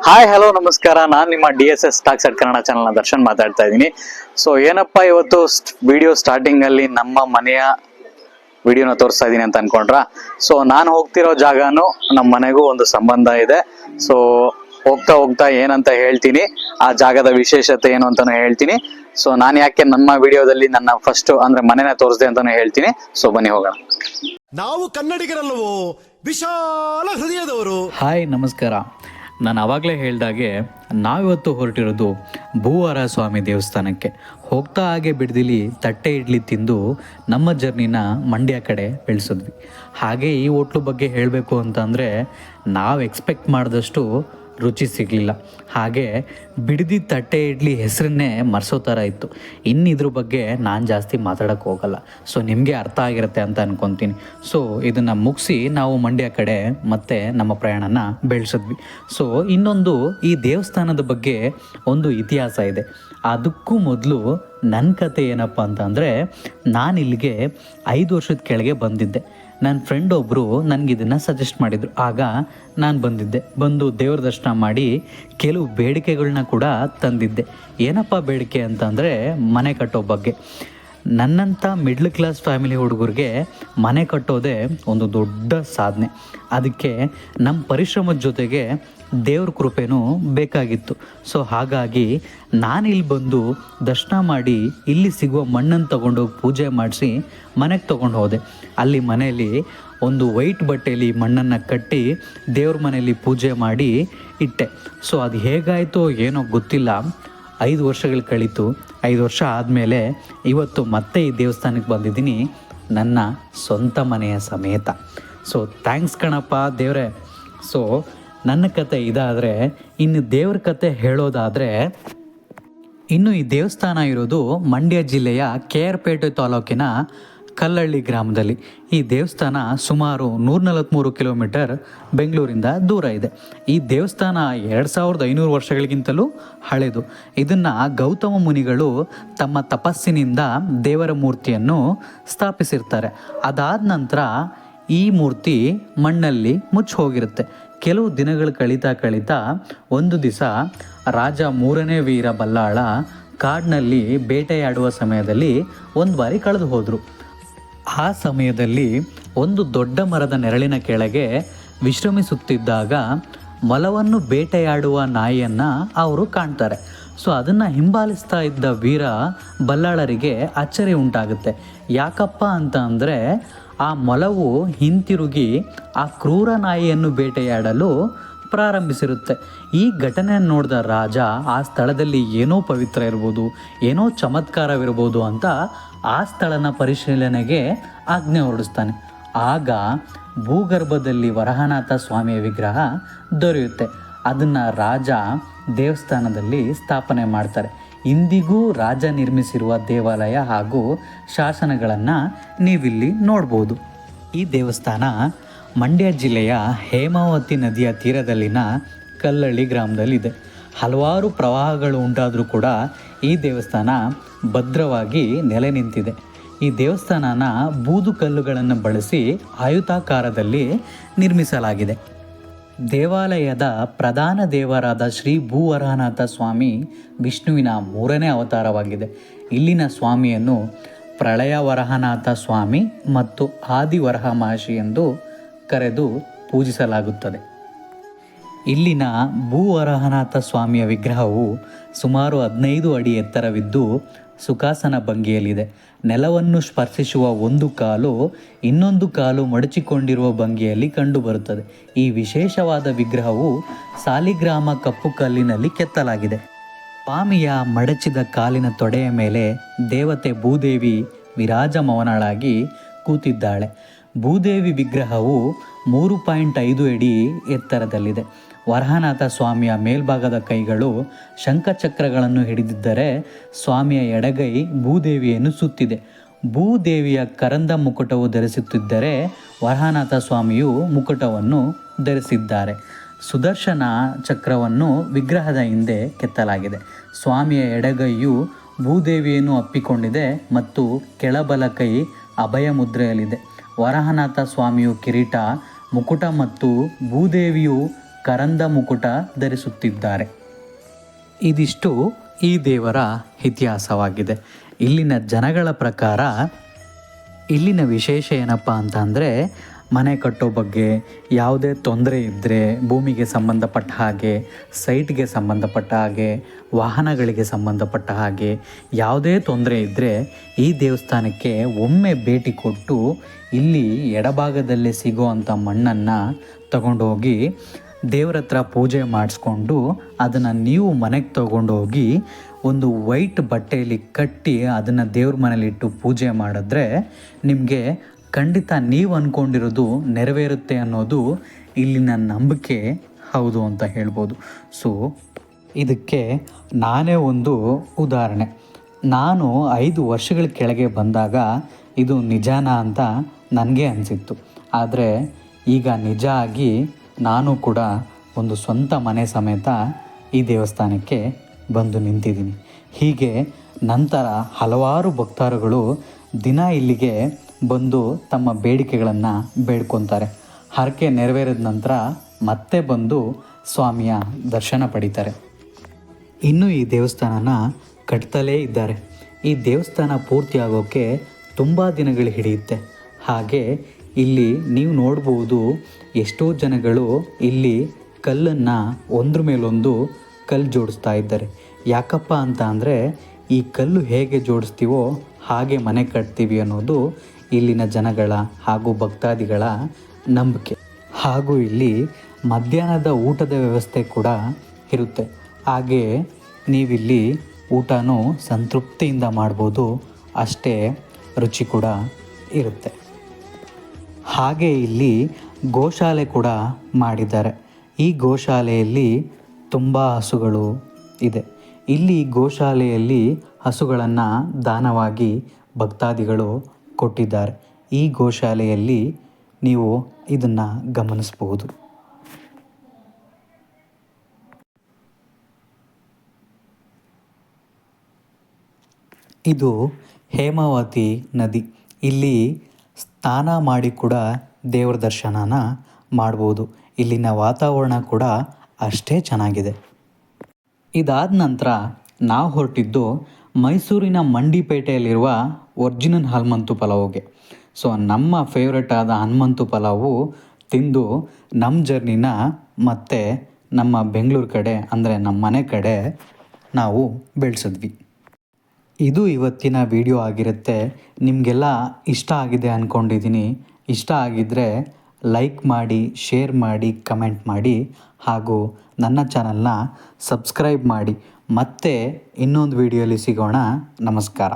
Hi hello ನಮಸ್ಕಾರ. ನಾನು ನಿಮ್ಮ DSS ಸ್ಟಾಕ್ಸ್ ಅಟ್ ಕನ್ನಡ ಚಾನಲ್ನ ದರ್ಶನ್ ಮಾತಾಡ್ತಾ ಇದ್ದೀನಿ. ಸೊ ಏನಪ್ಪ ಇವತ್ತು ವಿಡಿಯೋ ಸ್ಟಾರ್ಟಿಂಗ್ ಅಲ್ಲಿ ನಮ್ಮ ಮನೆಯ ವಿಡಿಯೋನ ತೋರಿಸ್ತಾ ಇದ್ದೀನಿ ಅಂತ ಅನ್ಕೊಂಡ್ರ. ಸೊ ನಾನು ಹೋಗ್ತಿರೋ ಜಾಗನೂ ನಮ್ಮ ಮನೆಗೂ ಒಂದು ಸಂಬಂಧ ಇದೆ. ಸೊ ಹೋಗ್ತಾ ಹೋಗ್ತಾ ಏನಂತ ಹೇಳ್ತೀನಿ, ಆ ಜಾಗದ ವಿಶೇಷತೆ ಏನು ಅಂತಾನು ಹೇಳ್ತೀನಿ. ಸೊ ನಾನು ಯಾಕೆ ನಮ್ಮ ವಿಡಿಯೋದಲ್ಲಿ ನನ್ನ ಫಸ್ಟ್ ಅಂದ್ರೆ ಮನೆನ ತೋರಿಸ್ದೆ ಅಂತಾನು ಹೇಳ್ತೀನಿ. ಸೊ ಬನ್ನಿ ಹೋಗೋಣ. ನಾವು ಕನ್ನಡಿಗರಲ್ಲವೋ, ವಿಶಾಲ ಹೃದಯದವರು. ಹಾಯ್ ನಮಸ್ಕಾರ. ನಾನು ಆವಾಗಲೇ ಹೇಳ್ದಾಗೆ ನಾವಿವತ್ತು ಹೊರಟಿರೋದು ಭೂವಾರ ಸ್ವಾಮಿ ದೇವಸ್ಥಾನಕ್ಕೆ. ಹೋಗ್ತಾ ಹಾಗೆ ಬಿಡದಿಲಿ ತಟ್ಟೆ ಇಡ್ಲಿ ತಿಂದು ನಮ್ಮ ಜರ್ನಿನ ಮಂಡ್ಯ ಕಡೆ ಬೆಳೆಸಿದ್ವಿ. ಹಾಗೆ ಈ ಹೋಟ್ಲು ಬಗ್ಗೆ ಹೇಳಬೇಕು ಅಂತಂದರೆ ನಾವು ಎಕ್ಸ್ಪೆಕ್ಟ್ ಮಾಡಿದಷ್ಟು ರುಚಿ ಸಿಗಲಿಲ್ಲ. ಹಾಗೆ ಬಿಡದಿ ತಟ್ಟೆ ಇಡ್ಲಿ ಹೆಸರನ್ನೇ ಮರೆಸೋ ಥರ ಇತ್ತು. ಇದ್ರ ಬಗ್ಗೆ ನಾನು ಜಾಸ್ತಿ ಮಾತಾಡೋಕ್ಕೆ ಹೋಗಲ್ಲ. ಸೊ ನಿಮಗೆ ಅರ್ಥ ಆಗಿರುತ್ತೆ ಅಂತ ಅನ್ಕೊತೀನಿ. ಸೊ ಇದನ್ನು ಮುಗಿಸಿ ನಾವು ಮಂಡ್ಯ ಕಡೆ ಮತ್ತೆ ನಮ್ಮ ಪ್ರಯಾಣನ ಬೆಳೆಸಿದ್ವಿ. ಸೊ ಇನ್ನೊಂದು, ಈ ದೇವಸ್ಥಾನದ ಬಗ್ಗೆ ಒಂದು ಇತಿಹಾಸ ಇದೆ. ಅದಕ್ಕೂ ಮೊದಲು ನನ್ನ ಕತೆ ಏನಪ್ಪ ಅಂತಂದರೆ, ನಾನು ಇಲ್ಲಿಗೆ 5 ವರ್ಷದ ಕೆಳಗೆ ಬಂದಿದ್ದೆ. ನನ್ನ ಫ್ರೆಂಡ್ ಒಬ್ಬರು ನನಗಿದನ್ನು ಸಜೆಸ್ಟ್ ಮಾಡಿದರು. ಆಗ ನಾನು ಬಂದು ದೇವ್ರ ದರ್ಶನ ಮಾಡಿ ಕೆಲವು ಬೇಡಿಕೆಗಳನ್ನ ಕೂಡ ತಂದಿದ್ದೆ. ಏನಪ್ಪ ಬೇಡಿಕೆ ಅಂತಂದರೆ, ಮನೆ ಕಟ್ಟೋ ಬಗ್ಗೆ. ನನ್ನಂಥ ಮಿಡ್ಲ್ ಕ್ಲಾಸ್ ಫ್ಯಾಮಿಲಿ ಹುಡುಗರಿಗೆ ಮನೆ ಕಟ್ಟೋದೇ ಒಂದು ದೊಡ್ಡ ಸಾಧನೆ. ಅದಕ್ಕೆ ನಮ್ಮ ಪರಿಶ್ರಮದ ಜೊತೆಗೆ ದೇವ್ರ ಕೃಪೆನೂ ಬೇಕಾಗಿತ್ತು. ಸೊ ಹಾಗಾಗಿ ನಾನಿಲ್ಲಿ ಬಂದು ದರ್ಶನ ಮಾಡಿ ಇಲ್ಲಿ ಸಿಗುವ ಮಣ್ಣನ್ನು ತೊಗೊಂಡೋಗಿ ಪೂಜೆ ಮಾಡಿಸಿ ಮನೆಗೆ ತೊಗೊಂಡು ಹೋದೆ. ಅಲ್ಲಿ ಮನೆಯಲ್ಲಿ ಒಂದು ವೈಟ್ ಬಟ್ಟೆಯಲ್ಲಿ ಮಣ್ಣನ್ನು ಕಟ್ಟಿ ದೇವ್ರ ಮನೆಯಲ್ಲಿ ಪೂಜೆ ಮಾಡಿ ಇಟ್ಟೆ. ಸೊ ಅದು ಹೇಗಾಯಿತೋ ಏನೋ ಗೊತ್ತಿಲ್ಲ. 5 ವರ್ಷಗಳು ಕಳೀತು. 5 ವರ್ಷ ಆದಮೇಲೆ ಇವತ್ತು ಮತ್ತೆ ಈ ದೇವಸ್ಥಾನಕ್ಕೆ ಬಂದಿದ್ದೀನಿ, ನನ್ನ ಸ್ವಂತ ಮನೆಯ ಸಮೇತ. ಸೊ ಥ್ಯಾಂಕ್ಸ್ ಕಣಪ್ಪ ದೇವರೇ. ಸೊ ನನ್ನ ಕತೆ ಇದಾದರೆ, ಇನ್ನು ದೇವ್ರ ಕತೆ ಹೇಳೋದಾದರೆ, ಇನ್ನು ಈ ದೇವಸ್ಥಾನ ಇರೋದು ಮಂಡ್ಯ ಜಿಲ್ಲೆಯ KR ಪೇಟೆ ತಾಲೂಕಿನ ಕಲ್ಲಳ್ಳಿ ಗ್ರಾಮದಲ್ಲಿ. ಈ ದೇವಸ್ಥಾನ ಸುಮಾರು 143 ಕಿಲೋಮೀಟರ್ ಬೆಂಗಳೂರಿಂದ ದೂರ ಇದೆ. ಈ ದೇವಸ್ಥಾನ 2500 ವರ್ಷಗಳಿಗಿಂತಲೂ ಹಳೆಯದು. ಇದನ್ನು ಗೌತಮ ಮುನಿಗಳು ತಮ್ಮ ತಪಸ್ಸಿನಿಂದ ದೇವರ ಮೂರ್ತಿಯನ್ನು ಸ್ಥಾಪಿಸಿರ್ತಾರೆ. ಅದಾದ ನಂತರ ಈ ಮೂರ್ತಿ ಮಣ್ಣಲ್ಲಿ ಮುಚ್ಚಿ ಹೋಗಿರುತ್ತೆ. ಕೆಲವು ದಿನಗಳು ಕಳೀತಾ ಒಂದು ದಿವಸ ರಾಜ 3ನೇ ವೀರ ಬಲ್ಲಾಳ ಕಾಡಿನಲ್ಲಿ ಬೇಟೆಯಾಡುವ ಸಮಯದಲ್ಲಿ ಒಂದು ಬಾರಿ ಕಳೆದು ಹೋದರು. ಆ ಸಮಯದಲ್ಲಿ ಒಂದು ದೊಡ್ಡ ಮರದ ನೆರಳಿನ ಕೆಳಗೆ ವಿಶ್ರಮಿಸುತ್ತಿದ್ದಾಗ ಮೊಲವನ್ನು ಬೇಟೆಯಾಡುವ ನಾಯಿಯನ್ನು ಅವರು ಕಾಣ್ತಾರೆ. ಸೊ ಅದನ್ನು ಹಿಂಬಾಲಿಸ್ತಾ ಇದ್ದ ವೀರ ಬಲ್ಲಾಳರಿಗೆ ಅಚ್ಚರಿ ಉಂಟಾಗುತ್ತೆ. ಯಾಕಪ್ಪ ಅಂತ ಅಂದರೆ, ಆ ಮೊಲವು ಹಿಂತಿರುಗಿ ಆ ಕ್ರೂರ ನಾಯಿಯನ್ನು ಬೇಟೆಯಾಡಲು ಪ್ರಾರಂಭಿಸಿರುತ್ತೆ. ಈ ಘಟನೆಯನ್ನು ನೋಡಿದ ರಾಜ ಆ ಸ್ಥಳದಲ್ಲಿ ಏನೋ ಪವಿತ್ರ ಇರ್ಬೋದು, ಏನೋ ಚಮತ್ಕಾರವಿರ್ಬೋದು ಅಂತ ಆ ಸ್ಥಳನ ಪರಿಶೀಲನೆಗೆ ಆಜ್ಞೆ ಹೊರಡಿಸ್ತಾನೆ. ಆಗ ಭೂಗರ್ಭದಲ್ಲಿ ವರಹನಾಥ ಸ್ವಾಮಿಯ ವಿಗ್ರಹ ದೊರೆಯುತ್ತೆ. ಅದನ್ನು ರಾಜ ದೇವಸ್ಥಾನದಲ್ಲಿ ಸ್ಥಾಪನೆ ಮಾಡ್ತಾರೆ. ಇಂದಿಗೂ ರಾಜ ನಿರ್ಮಿಸಿರುವ ದೇವಾಲಯ ಹಾಗೂ ಶಾಸನಗಳನ್ನು ನೀವಿಲ್ಲಿ ನೋಡ್ಬೋದು. ಈ ದೇವಸ್ಥಾನ ಮಂಡ್ಯ ಜಿಲ್ಲೆಯ ಹೇಮಾವತಿ ನದಿಯ ತೀರದಲ್ಲಿನ ಕಲ್ಲಳ್ಳಿ ಗ್ರಾಮದಲ್ಲಿದೆ. ಹಲವಾರು ಪ್ರವಾಹಗಳು ಉಂಟಾದರೂ ಕೂಡ ಈ ದೇವಸ್ಥಾನ ಭದ್ರವಾಗಿ ನೆಲೆ ನಿಂತಿದೆ. ಈ ದೇವಸ್ಥಾನನ ಬೂದು ಕಲ್ಲುಗಳನ್ನು ಬಳಸಿ ಆಯುತಾಕಾರದಲ್ಲಿ ನಿರ್ಮಿಸಲಾಗಿದೆ. ದೇವಾಲಯದ ಪ್ರಧಾನ ದೇವರಾದ ಶ್ರೀ ಭೂವರಹನಾಥ ಸ್ವಾಮಿ ವಿಷ್ಣುವಿನ 3ನೇ ಅವತಾರವಾಗಿದೆ. ಇಲ್ಲಿನ ಸ್ವಾಮಿಯನ್ನು ಪ್ರಳಯ ವರಹನಾಥ ಸ್ವಾಮಿ ಮತ್ತು ಆದಿವರಹ ಮಹರ್ಷಿ ಎಂದು ಕರೆದು ಪೂಜಿಸಲಾಗುತ್ತದೆ. ಇಲ್ಲಿನ ಭೂವರಹನಾಥ ಸ್ವಾಮಿಯ ವಿಗ್ರಹವು ಸುಮಾರು 15 ಅಡಿ ಎತ್ತರವಿದ್ದು ಸುಖಾಸನ ಭಂಗಿಯಲ್ಲಿದೆ. ನೆಲವನ್ನು ಸ್ಪರ್ಶಿಸುವ ಒಂದು ಕಾಲು ಇನ್ನೊಂದು ಕಾಲು ಮಡಚಿಕೊಂಡಿರುವ ಭಂಗಿಯಲ್ಲಿ ಕಂಡುಬರುತ್ತದೆ. ಈ ವಿಶೇಷವಾದ ವಿಗ್ರಹವು ಸಾಲಿಗ್ರಾಮ ಕಪ್ಪು ಕಲ್ಲಿನಲ್ಲಿ ಕೆತ್ತಲಾಗಿದೆ. ಸ್ವಾಮಿಯ ಮಡಚಿದ ಕಾಲಿನ ತೊಡೆಯ ಮೇಲೆ ದೇವತೆ ಭೂದೇವಿ ವಿರಾಜಮಾನಳಾಗಿ ಕೂತಿದ್ದಾಳೆ. ಭೂದೇವಿ ವಿಗ್ರಹವು 3.5 ಅಡಿ ಎತ್ತರದಲ್ಲಿದೆ. ವರಹನಾಥ ಸ್ವಾಮಿಯ ಮೇಲ್ಭಾಗದ ಕೈಗಳು ಶಂಖಚಕ್ರಗಳನ್ನು ಹಿಡಿದಿದ್ದರೆ, ಸ್ವಾಮಿಯ ಎಡಗೈ ಭೂದೇವಿಯನ್ನು ಸುತ್ತಿದೆ. ಭೂದೇವಿಯ ಕರಂದ ಮುಕುಟವು ಧರಿಸುತ್ತಿದ್ದರೆ, ವರಹನಾಥ ಸ್ವಾಮಿಯು ಮುಕುಟವನ್ನು ಧರಿಸಿದ್ದಾರೆ. ಸುದರ್ಶನ ಚಕ್ರವನ್ನು ವಿಗ್ರಹದ ಹಿಂದೆ ಕೆತ್ತಲಾಗಿದೆ. ಸ್ವಾಮಿಯ ಎಡಗೈಯು ಭೂದೇವಿಯನ್ನು ಅಪ್ಪಿಕೊಂಡಿದೆ ಮತ್ತು ಕೆಳಬಲ ಕೈ ಅಭಯ ಮುದ್ರೆಯಲ್ಲಿದೆ. ವರಹನಾಥ ಸ್ವಾಮಿಯು ಕಿರೀಟ, ಮುಕುಟ ಮತ್ತು ಭೂದೇವಿಯು ಕರಂದ ಮುಕುಟ ಧರಿಸುತ್ತಿದ್ದಾರೆ. ಇದಿಷ್ಟು ಈ ದೇವರ ಇತಿಹಾಸವಾಗಿದೆ. ಇಲ್ಲಿನ ಜನಗಳ ಪ್ರಕಾರ ಇಲ್ಲಿನ ವಿಶೇಷ ಏನಪ್ಪ ಅಂತ ಅಂದರೆ, ಮನೆ ಕಟ್ಟೋ ಬಗ್ಗೆ ಯಾವುದೇ ತೊಂದರೆ ಇದ್ದರೆ, ಭೂಮಿಗೆ ಸಂಬಂಧಪಟ್ಟ ಹಾಗೆ, ಸೈಟ್ಗೆ ಸಂಬಂಧಪಟ್ಟ ಹಾಗೆ, ವಾಹನಗಳಿಗೆ ಸಂಬಂಧಪಟ್ಟ ಹಾಗೆ ಯಾವುದೇ ತೊಂದರೆ ಇದ್ದರೆ ಈ ದೇವಸ್ಥಾನಕ್ಕೆ ಒಮ್ಮೆ ಭೇಟಿ ಕೊಟ್ಟು ಇಲ್ಲಿ ಎಡಭಾಗದಲ್ಲೇ ಸಿಗೋವಂಥ ಮಣ್ಣನ್ನು ತಗೊಂಡೋಗಿ ದೇವ್ರ ಹತ್ರ ಪೂಜೆ ಮಾಡಿಸ್ಕೊಂಡು ಅದನ್ನು ನೀವು ಮನೆಗೆ ತೊಗೊಂಡೋಗಿ ಒಂದು ವೈಟ್ ಬಟ್ಟೆಯಲ್ಲಿ ಕಟ್ಟಿ ಅದನ್ನು ದೇವ್ರ ಮನೇಲಿಟ್ಟು ಪೂಜೆ ಮಾಡಿದ್ರೆ ನಿಮಗೆ ಖಂಡಿತ ನೀವು ಅಂದ್ಕೊಂಡಿರೋದು ನೆರವೇರುತ್ತೆ ಅನ್ನೋದು ಇಲ್ಲಿನ ನಂಬಿಕೆ ಹೌದು ಅಂತ ಹೇಳ್ಬೋದು. ಸೊ ಇದಕ್ಕೆ ನಾನೇ ಒಂದು ಉದಾಹರಣೆ. ನಾನು 5 ವರ್ಷಗಳ ಕೆಳಗೆ ಬಂದಾಗ ಇದು ನಿಜಾನ ಅಂತ ನನಗೆ ಅನಿಸಿತ್ತು. ಆದರೆ ಈಗ ನಿಜ ಆಗಿ ನಾನು ಕೂಡ ಒಂದು ಸ್ವಂತ ಮನೆ ಸಮೇತ ಈ ದೇವಸ್ಥಾನಕ್ಕೆ ಬಂದು ನಿಂತಿದ್ದೀನಿ. ಹೀಗೆ ನಂತರ ಹಲವಾರು ಭಕ್ತಾದಿಗಳು ದಿನ ಇಲ್ಲಿಗೆ ಬಂದು ತಮ್ಮ ಬೇಡಿಕೆಗಳನ್ನು ಬೇಡ್ಕೊತಾರೆ. ಹರಕೆ ನೆರವೇರಿದ ನಂತರ ಮತ್ತೆ ಬಂದು ಸ್ವಾಮಿಯ ದರ್ಶನ ಪಡಿತಾರೆ. ಇನ್ನೂ ಈ ದೇವಸ್ಥಾನನ ಕಟ್ತಲೇ ಇದ್ದಾರೆ. ಈ ದೇವಸ್ಥಾನ ಪೂರ್ತಿ ಆಗೋಕ್ಕೆ ತುಂಬ ದಿನಗಳು ಹಿಡಿಯುತ್ತೆ. ಹಾಗೆ ಇಲ್ಲಿ ನೀವು ನೋಡ್ಬೋದು, ಎಷ್ಟೋ ಜನಗಳು ಇಲ್ಲಿ ಕಲ್ಲನ್ನು ಒಂದ್ರ ಮೇಲೊಂದು ಕಲ್ಲು ಜೋಡಿಸ್ತಾ ಇದ್ದಾರೆ. ಯಾಕಪ್ಪ ಅಂತ ಅಂದರೆ, ಈ ಕಲ್ಲು ಹೇಗೆ ಜೋಡಿಸ್ತೀವೋ ಹಾಗೆ ಮನೆ ಕಟ್ತೀವಿ ಅನ್ನೋದು ಇಲ್ಲಿನ ಜನಗಳ ಹಾಗೂ ಭಕ್ತಾದಿಗಳ ನಂಬಿಕೆ. ಹಾಗೂ ಇಲ್ಲಿ ಮಧ್ಯಾಹ್ನದ ಊಟದ ವ್ಯವಸ್ಥೆ ಕೂಡ ಇರುತ್ತೆ. ಹಾಗೆ ನೀವಿಲ್ಲಿ ಊಟನೂ ಸಂತೃಪ್ತಿಯಿಂದ ಮಾಡ್ಬೋದು, ಅಷ್ಟೇ ರುಚಿ ಕೂಡ ಇರುತ್ತೆ. ಹಾಗೆ ಇಲ್ಲಿ ಗೋಶಾಲೆ ಕೂಡ ಮಾಡಿದ್ದಾರೆ. ಈ ಗೋಶಾಲೆಯಲ್ಲಿ ತುಂಬ ಹಸುಗಳು ಇದೆ. ಇಲ್ಲಿ ಗೋಶಾಲೆಯಲ್ಲಿ ಹಸುಗಳನ್ನು ದಾನವಾಗಿ ಭಕ್ತಾದಿಗಳು ಕೊಟ್ಟಿದ್ದಾರೆ. ಈ ಗೋಶಾಲೆಯಲ್ಲಿ ನೀವು ಇದನ್ನು ಗಮನಿಸಬಹುದು. ಇದು ಹೇಮಾವತಿ ನದಿ. ಇಲ್ಲಿ ಸ್ನಾನ ಮಾಡಿ ಕೂಡ ದೇವರ ದರ್ಶನನ ಮಾಡ್ಬೋದು. ಇಲ್ಲಿನ ವಾತಾವರಣ ಕೂಡ ಅಷ್ಟೇ ಚೆನ್ನಾಗಿದೆ. ಇದಾದ ನಂತರ ನಾವು ಹೊರಟಿದ್ದು ಮೈಸೂರಿನ ಮಂಡಿಪೇಟೆಯಲ್ಲಿರುವ ಒರಿಜಿನಲ್ ಹನುಮಂತು ಪಲಾವ್ಗೆ. ಸೊ ನಮ್ಮ ಫೇವ್ರೆಟ್ ಆದ ಹನುಮಂತು ಪಲಾವು ತಿಂದು ನಮ್ಮ ಜರ್ನಿನ ಮತ್ತೆ ನಮ್ಮ ಬೆಂಗಳೂರು ಕಡೆ ಅಂದರೆ ನಮ್ಮ ಮನೆ ಕಡೆ ನಾವು ಬೆಳೆಸಿದ್ವಿ. ಇದು ಇವತ್ತಿನ ವಿಡಿಯೋ ಆಗಿರುತ್ತೆ. ನಿಮಗೆಲ್ಲ ಇಷ್ಟ ಆಗಿದೆ ಅಂದ್ಕೊಂಡಿದ್ದೀನಿ. ಇಷ್ಟ ಆಗಿದ್ದರೆ ಲೈಕ್ ಮಾಡಿ, ಶೇರ್ ಮಾಡಿ, ಕಮೆಂಟ್ ಮಾಡಿ ಹಾಗೂ ನನ್ನ ಚಾನಲ್ನ ಸಬ್ಸ್ಕ್ರೈಬ್ ಮಾಡಿ. ಮತ್ತೆ ಇನ್ನೊಂದು ವಿಡಿಯೋಲಿ ಸಿಗೋಣ. ನಮಸ್ಕಾರ.